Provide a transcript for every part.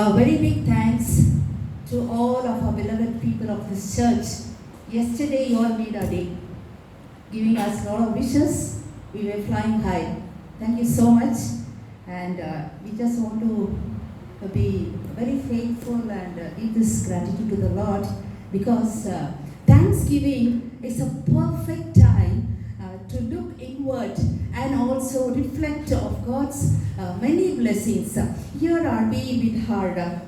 A very big thanks to all of our beloved people of this church. Yesterday you all made our day, giving us a lot of wishes. We were flying high. Thank you so much. And we just want to be very faithful and give this gratitude to the Lord, because Thanksgiving is a perfect time to look inward and also reflect of God's many blessings. Here are we with her,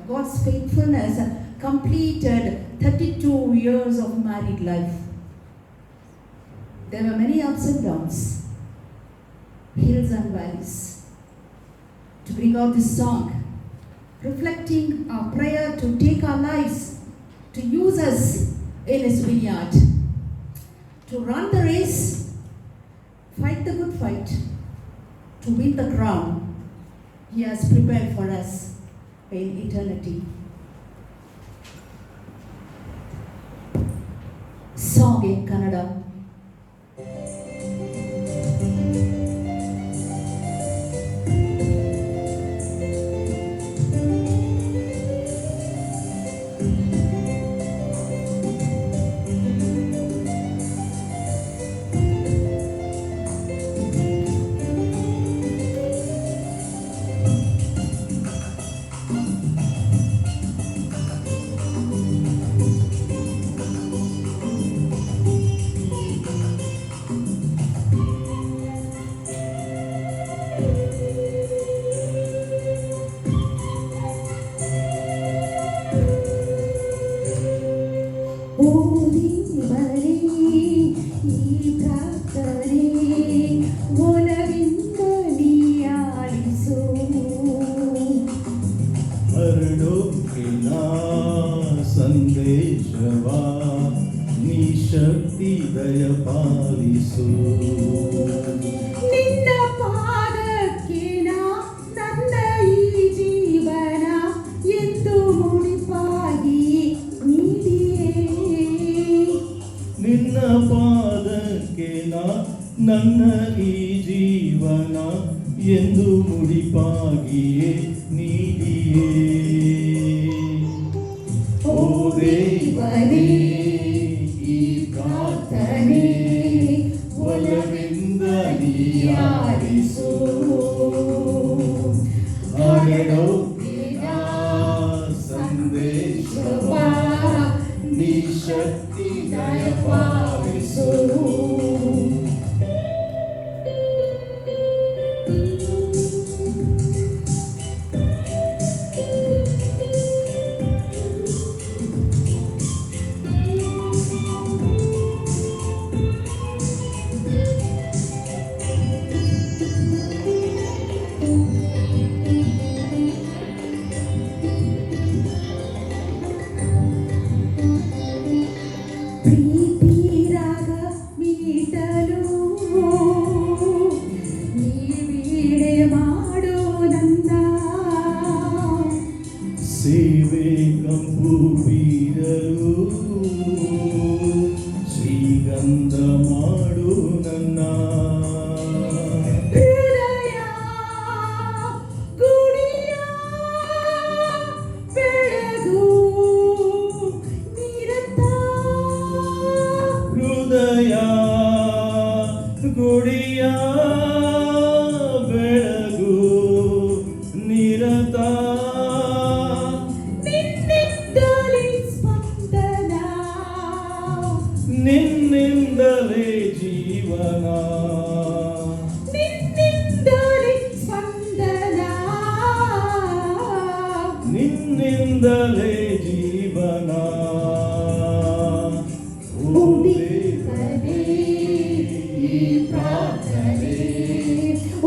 God's faithfulness completed 32 years of married life. There were many ups and downs, hills and valleys. To bring out this song, reflecting our prayer to take our lives, to use us in His vineyard, to run the race, fight the good fight, to win the crown He has prepared for us in eternity. Song in Kannada. ಸಂದೇಶವಾ ನೀ ಶಕ್ತಿ ದಯ ಪಾಲಿಸು. ನಿನ್ನ ಪಾದಕ್ಕೆ ನನ್ನ ಈ ಜೀವನ ಎಂದು ಮುಡಿಪಾಗಿ ನೀಡಿಯೇ. ನಿನ್ನ ಪಾದಕ್ಕೆ ನನ್ನ ಈ ಜೀವನ ಎಂದು ಮುಡಿಪಾಗಿಯೇ ನೀಡಿಯೇ. ಓ ದೇವರೇ, ಈ ಪ್ರಾರ್ಥನೆ ಒಲವಿಂದ ನೀಯಾರಿಸು. ಹರಡುತ್ತಿನ ಸಂದೇಶವ ನೀ ಶಕ್ತಿ ದಯ ಪಾಲಿಸು. ಸೇವೆ ಕಂಪು ಬೀರಲು ಶ್ರೀಗಂಧ ಮಾಡು ನನ್ನ. ಹೃದಯ ಗುಡಿಯ ಬೆಳಗು ನಿರತ. ಹೃದಯ ಗುಡಿಯ ಬೆಳಗು ನಿರತ. ನಿನ್ನಿಂದಲೇ ಜೀವನ, ನಿನ್ನಿಂದಲೇ ಸ್ಪಂದನ, ನಿನ್ನಿಂದಲೇ ಜೀವನ. ಓ ದೇವರೇ, ಈ ಪ್ರಾರ್ಥನೆ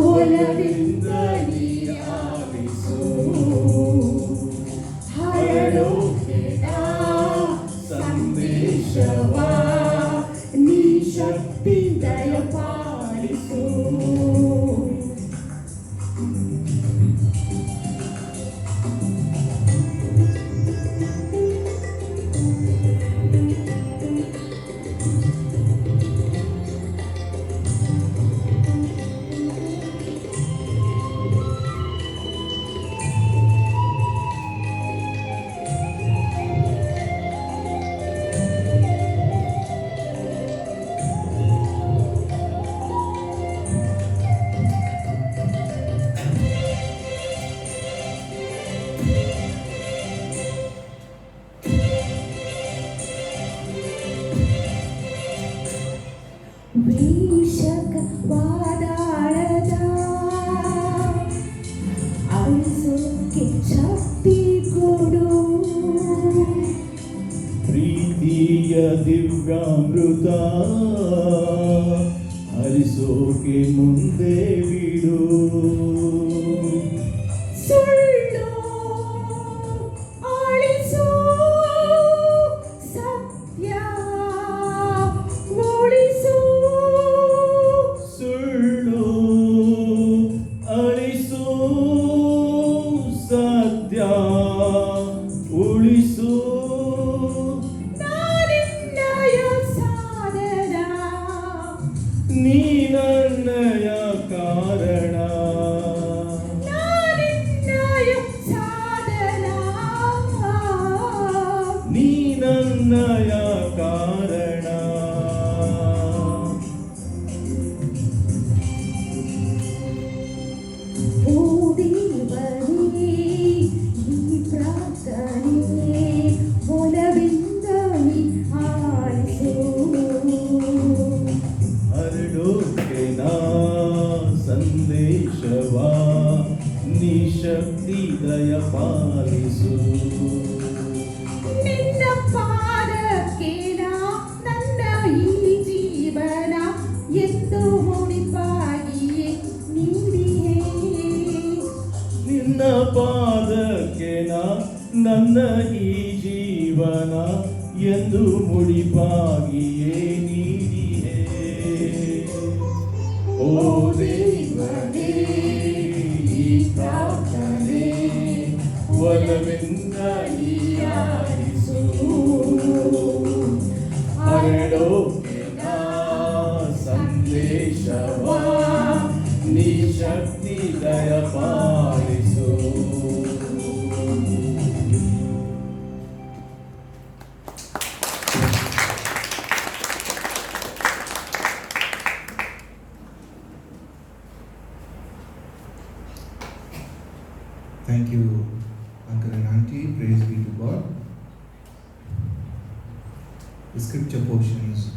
ಒಲವಿಂದ ನೀಯಾರಿಸು. ಹರಡುತ್ತಿನ ಸಂದೇಶವ ನೀ ಶಕ್ತಿ ದಯ ಪಾಲಿಸು. ಪಾಲಿಸುಡು ಪ್ರೀತಿಯ ದಿವ್ಯಾಮೃತ ಹರಿಸೋಕೆ ಮುಂದೆ ಬಿಡು. ಸುಳ್ಳು ಆಳಿಸು ಸತ್ಯ ಉಳಿಸು ಸುಳ್ಳು ಅಳಿಸು ಸತ್ಯ ಉಳಿಸು. ನಾನಿನ್ನಯ ಸಾಧನ ನೀ ನನ್ನಯ ಕಾರಣ. ನಾನಿನ್ನಯ ಸಾಧನ ನೀ ನನ್ನಯ ಕಾರಣ. ಓ ದೇವರೇ ಈ ಪ್ರಾರ್ಥನೆ ಒಲವಿಂದ ನೀ ಆಲಿಸು ಹರಡೋಕೆ ನಾ ಸಂದೇಶವ ನೀ ಶಕ್ತಿ ದಯ ಪಾಲಿಸು. ನಿನ್ನ ಪಾದಕ್ಕೆ ನನ್ನ ಈ ಜೀವನ ಎಂದು ಮುಡಿಪಾಗಿಯೇ ನೀಡಿಯೇ ನಿನ್ನ ಪಾದಕ್ಕೆ ನನ್ನ ಈ ಜೀವನ ಎಂದು ಮುಡಿಪಾಗಿಯೇ ನೀಡಿಯೇ. ಓ ದೇವರೇ ಈ ಪ್ರಾರ್ಥನೆ ಒಲವಿಂದ ನೀ ಆಲಿಸು. ಹರಡೋಕೆ ನಾ ಸಂದೇಶವ ನೀ ಶಕ್ತಿ ದಯ ಪಾಲಿಸು. Thank you, Uncle and Auntie. Praise be to God. The scripture portions